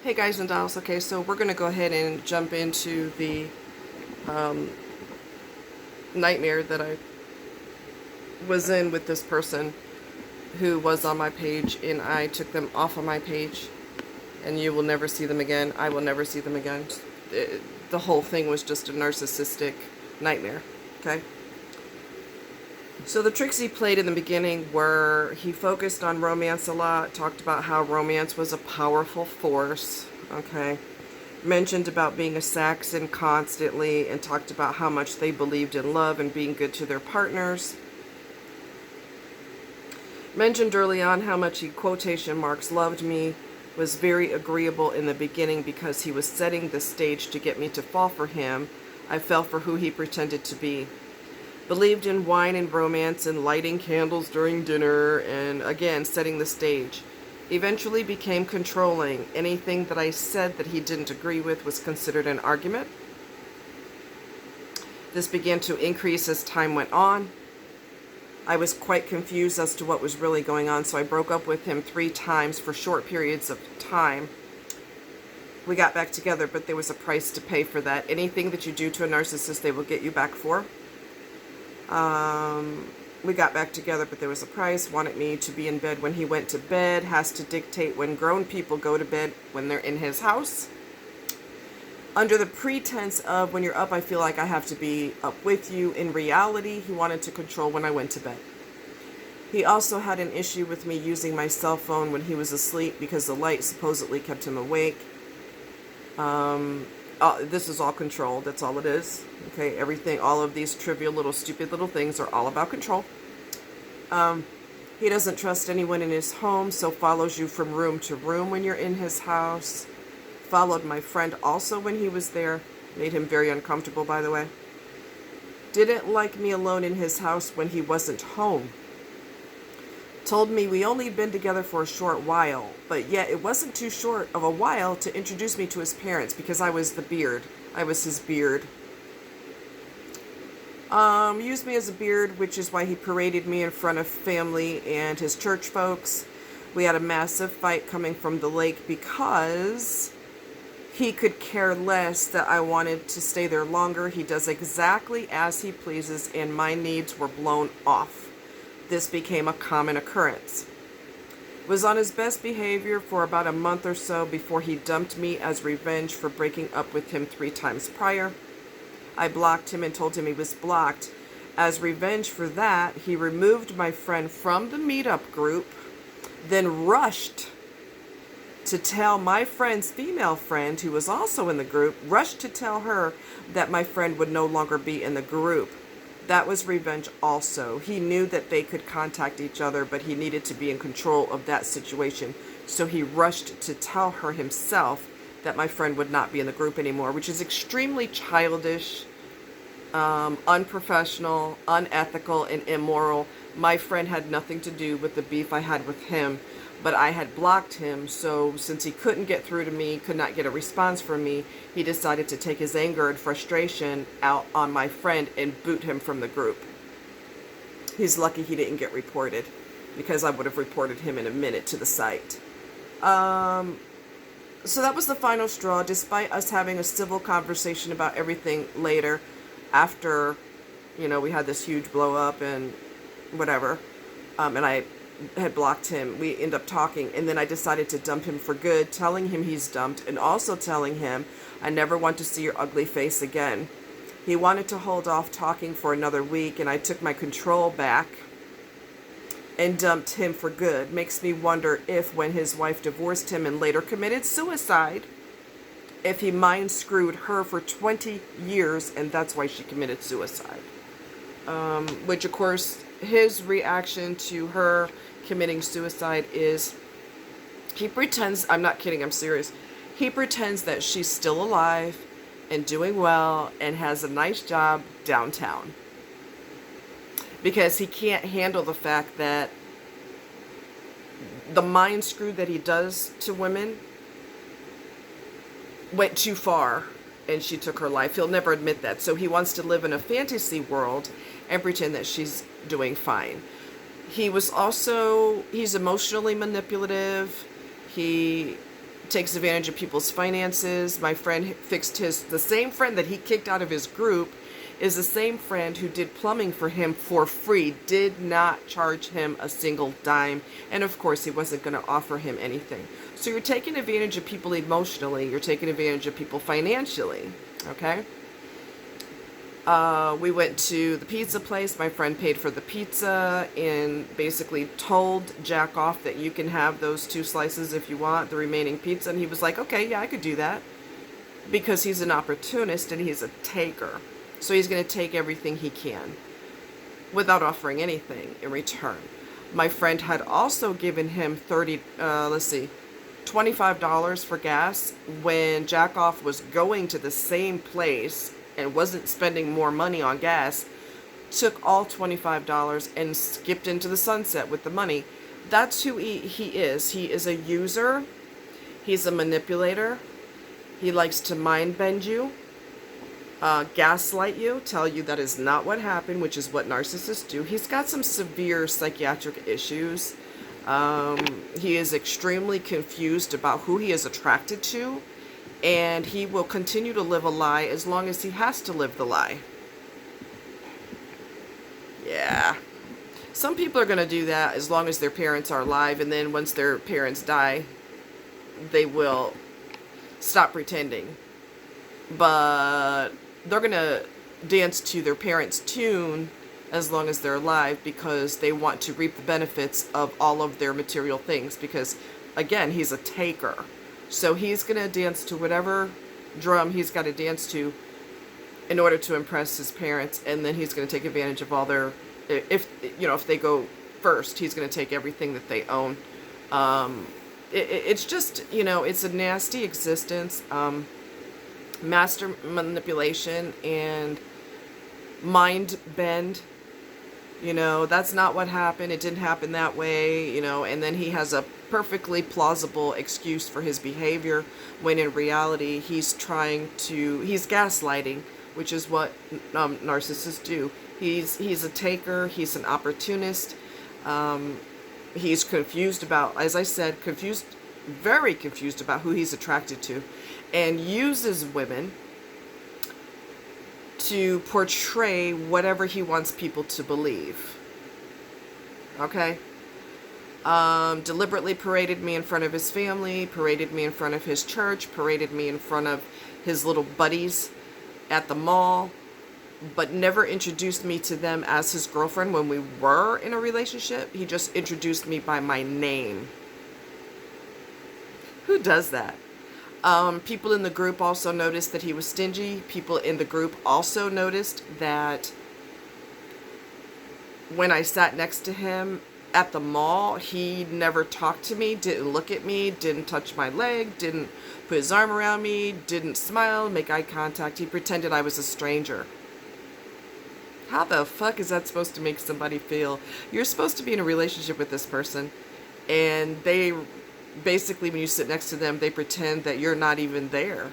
Hey guys and dolls, okay, so we're going to go ahead and jump into the nightmare that I was in with this person who was on my page, and I took them off of my page, and you will never see them again. I will never see them again. The whole thing was just a narcissistic nightmare, okay? So the tricks he played in the beginning were he focused on romance a lot, talked about how romance was a powerful force, okay? Mentioned about being a Saxon constantly, and talked about how much they believed in love and being good to their partners. Mentioned early on how much he, quotation marks, loved me, was very agreeable in the beginning because he was setting the stage to get me to fall for him. I fell for who he pretended to be. Believed in wine and romance and lighting candles during dinner, and again setting the stage. Eventually became controlling. Anything that I said that he didn't agree with was considered an argument. This began to increase as time went on. I was quite confused as to what was really going on, so I broke up with him 3 times for short periods of time. We got back together, but there was a price to pay for that. Anything that you do to a narcissist, they will get you back for. We got back together, but there was a price. Wanted me to be in bed when he went to bed. Has to dictate when grown people go to bed when they're in his house. Under the pretense of, when you're up, I feel like I have to be up with you. In reality, he wanted to control when I went to bed. He also had an issue with me using my cell phone when he was asleep because the light supposedly kept him awake. This is all control. That's all it is. Okay, everything, all of these trivial little stupid little things are all about control. He doesn't trust anyone in his home, so follows you from room to room when you're in his house. Followed my friend also when he was there. Made him very uncomfortable, by the way. Didn't like me alone in his house when he wasn't home. Told me we only been together for a short while, but yet it wasn't too short of a while to introduce me to his parents because I was the beard. I was his beard. Used me as a beard, which is why he paraded me in front of family and his church folks. We had a massive fight coming from the lake because he could care less that I wanted to stay there longer. He does exactly as he pleases, and my needs were blown off. This became a common occurrence. Was on his best behavior for about a month or so before he dumped me as revenge for breaking up with him 3 times prior. I blocked him and told him he was blocked. As revenge for that, he removed my friend from the meetup group, then rushed to tell my friend's female friend, who was also in the group, rushed to tell her that my friend would no longer be in the group. That was revenge also. He knew that they could contact each other, but he needed to be in control of that situation. So he rushed to tell her himself that my friend would not be in the group anymore, which is extremely childish, unprofessional, unethical, and immoral. My friend had nothing to do with the beef I had with him, but I had blocked him, so since he couldn't get through to me, could not get a response from me, he decided to take his anger and frustration out on my friend and boot him from the group. He's lucky he didn't get reported, because I would have reported him in a minute to the site. So that was the final straw, despite us having a civil conversation about everything later, after, we had this huge blow up and whatever, and I had blocked him. We end up talking, and then I decided to dump him for good, telling him he's dumped, and also telling him I never want to see your ugly face again. He wanted to hold off talking for another week, and I took my control back and dumped him for good. Makes me wonder if, when his wife divorced him and later committed suicide, if he mind screwed her for 20 years and that's why she committed suicide. Which, of course, his reaction to her committing suicide is he pretends, I'm not kidding, I'm serious, he pretends that she's still alive and doing well and has a nice job downtown, because he can't handle the fact that the mind screw that he does to women went too far and she took her life. He'll never admit that, so he wants to live in a fantasy world and pretend that she's doing fine. He's emotionally manipulative. He takes advantage of people's finances. My friend fixed the same friend that he kicked out of his group is the same friend who did plumbing for him for free, did not charge him a single dime, and of course he wasn't going to offer him anything. So you're taking advantage of people emotionally, you're taking advantage of people financially, okay? We went to the pizza place. My friend paid for the pizza and basically told Jack off that you can have those 2 slices if you want, the remaining pizza. And he was like, okay, yeah, I could do that. Because he's an opportunist and he's a taker. So he's going to take everything he can without offering anything in return. My friend had also given him $25 for gas when Jackoff was going to the same place and wasn't spending more money on gas, took all $25 and skipped into the sunset with the money. That's who he is. He is a user. He's a manipulator. He likes to mind bend you, gaslight you, tell you that is not what happened, which is what narcissists do. He's got some severe psychiatric issues. He is extremely confused about who he is attracted to, and he will continue to live a lie as long as he has to live the lie. Yeah. Some people are going to do that as long as their parents are alive, and then once their parents die, they will stop pretending. But they're going to dance to their parents' tune as long as they're alive because they want to reap the benefits of all of their material things. Because, again, he's a taker. So he's going to dance to whatever drum he's got to dance to in order to impress his parents. And then he's going to take advantage of all their... If they go first, he's going to take everything that they own. It's just, it's a nasty existence. Master manipulation and mind bend. That's not what happened. It didn't happen that way, and then he has a perfectly plausible excuse for his behavior when in reality he's gaslighting, which is what narcissists do. He's a taker. He's an opportunist. He's confused about, as I said, very confused about who he's attracted to, and uses women to portray whatever he wants people to believe. Okay? Deliberately paraded me in front of his family, paraded me in front of his church, paraded me in front of his little buddies at the mall, but never introduced me to them as his girlfriend when we were in a relationship. He just introduced me by my name. Who does that? People in the group also noticed that he was stingy. People in the group also noticed that when I sat next to him at the mall, he never talked to me, didn't look at me, didn't touch my leg, didn't put his arm around me, didn't smile, make eye contact. He pretended I was a stranger. How the fuck is that supposed to make somebody feel? You're supposed to be in a relationship with this person, and they basically, when you sit next to them, they pretend that you're not even there.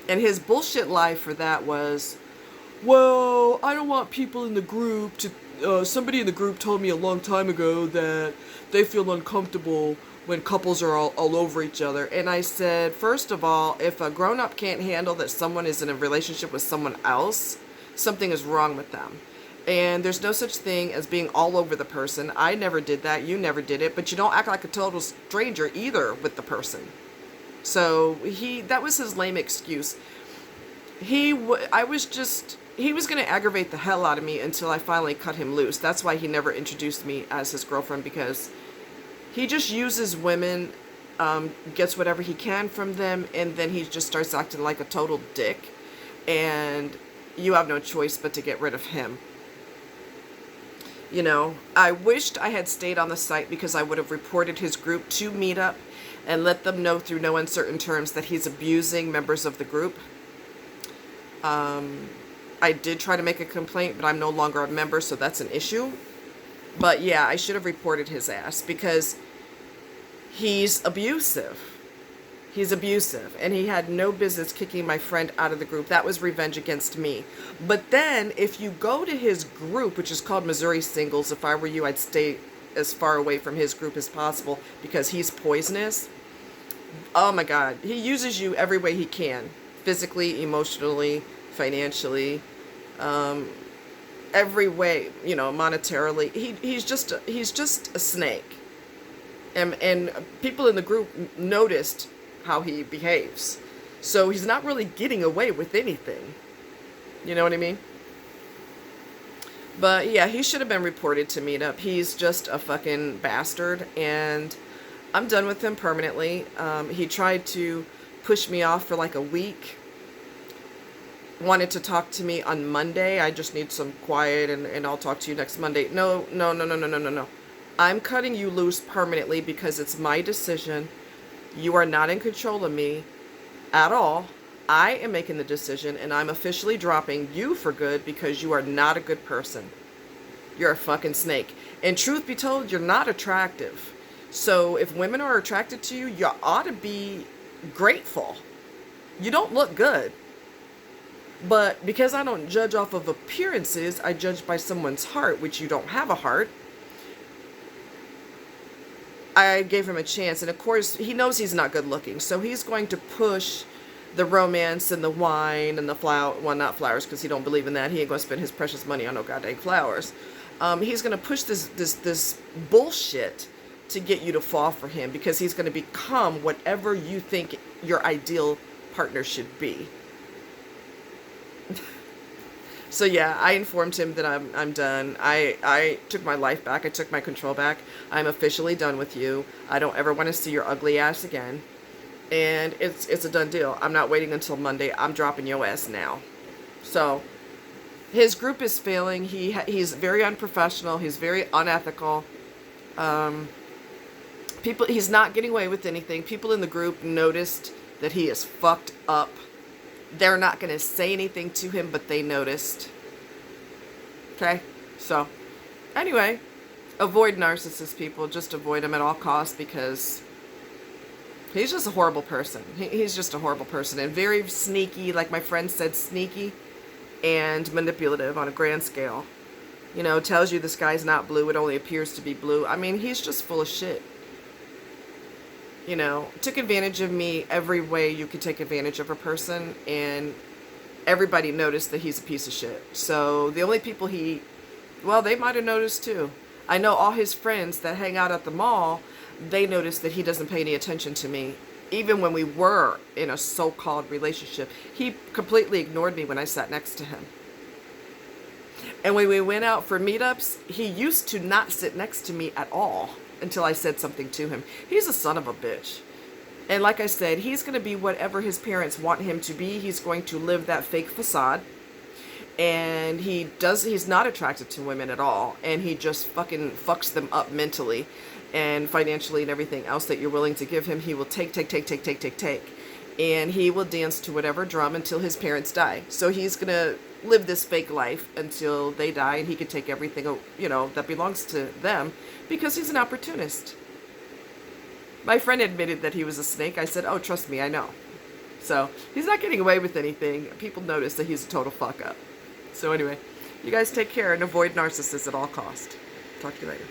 And his bullshit lie for that was, well, I don't want people in the group to, somebody in the group told me a long time ago that they feel uncomfortable when couples are all over each other. And I said, first of all, if a grown-up can't handle that someone is in a relationship with someone else, something is wrong with them. And there's no such thing as being all over the person. I never did that. You never did it. But you don't act like a total stranger either with the person. So that was his lame excuse. He was going to aggravate the hell out of me until I finally cut him loose. That's why he never introduced me as his girlfriend, because he just uses women, gets whatever he can from them, and then he just starts acting like a total dick. And you have no choice but to get rid of him. I wished I had stayed on the site because I would have reported his group to Meetup and let them know through no uncertain terms that he's abusing members of the group. I did try to make a complaint, but I'm no longer a member, so that's an issue. But yeah, I should have reported his ass because he's abusive. He's abusive, and he had no business kicking my friend out of the group. That was revenge against me. But then, if you go to his group, which is called Missouri Singles, if I were you, I'd stay as far away from his group as possible because he's poisonous. Oh my God. He uses you every way he can. Physically, emotionally, financially, every way, you know, monetarily. He's just a snake. And people in the group noticed how he behaves. So he's not really getting away with anything. You know what I mean? But yeah, he should have been reported to Meetup. He's just a fucking bastard, and I'm done with him permanently. He tried to push me off for like a week. Wanted to talk to me on Monday. I just need some quiet, and I'll talk to you next Monday. No, no, no, no, no, no, no, no. I'm cutting you loose permanently because it's my decision. You are not in control of me at all. I am making the decision, and I'm officially dropping you for good because you are not a good person. You're a fucking snake. And truth be told, you're not attractive. So if women are attracted to you, you ought to be grateful. You don't look good. But because I don't judge off of appearances, I judge by someone's heart, which you don't have a heart. I gave him a chance, and of course, he knows he's not good looking, so he's going to push the romance and the wine and the flower, well, not flowers, because he don't believe in that. He ain't gonna spend his precious money on no goddamn flowers. He's gonna push this bullshit to get you to fall for him, because he's gonna become whatever you think your ideal partner should be. So yeah, I informed him that I'm done. I took my life back. I took my control back. I'm officially done with you. I don't ever want to see your ugly ass again. And it's a done deal. I'm not waiting until Monday. I'm dropping your ass now. So his group is failing. He's very unprofessional. He's very unethical. He's not getting away with anything. People in the group noticed that he is fucked up. They're not going to say anything to him, but they noticed. Okay? So, anyway, avoid narcissist people. Just avoid them at all costs, because he's just a horrible person. He's just a horrible person, and very sneaky, like my friend said, sneaky and manipulative on a grand scale. You know, tells you the sky's not blue, it only appears to be blue. I mean, he's just full of shit. You know, took advantage of me every way you could take advantage of a person, and everybody noticed that he's a piece of shit. So the only people well, they might have noticed too. I know all his friends that hang out at the mall, they noticed that he doesn't pay any attention to me. Even when we were in a so-called relationship, he completely ignored me when I sat next to him. And when we went out for meetups, he used to not sit next to me at all until I said something to him.'s a son of a bitch. And like I said, he's going to be whatever his parents want him to be. He's going to live that fake facade. And he's not attracted to women at all. And he just fucking fucks them up mentally and financially and everything else that you're willing to give him. He will take. And he will dance to whatever drum until his parents die. So he's going to live this fake life until they die, and he can take everything, you know, that belongs to them, because he's an opportunist. My friend admitted that he was a snake. I said, oh, trust me, I know. So he's not getting away with anything. People notice that he's a total fuck up. So anyway, you guys take care and avoid narcissists at all costs. Talk to you later.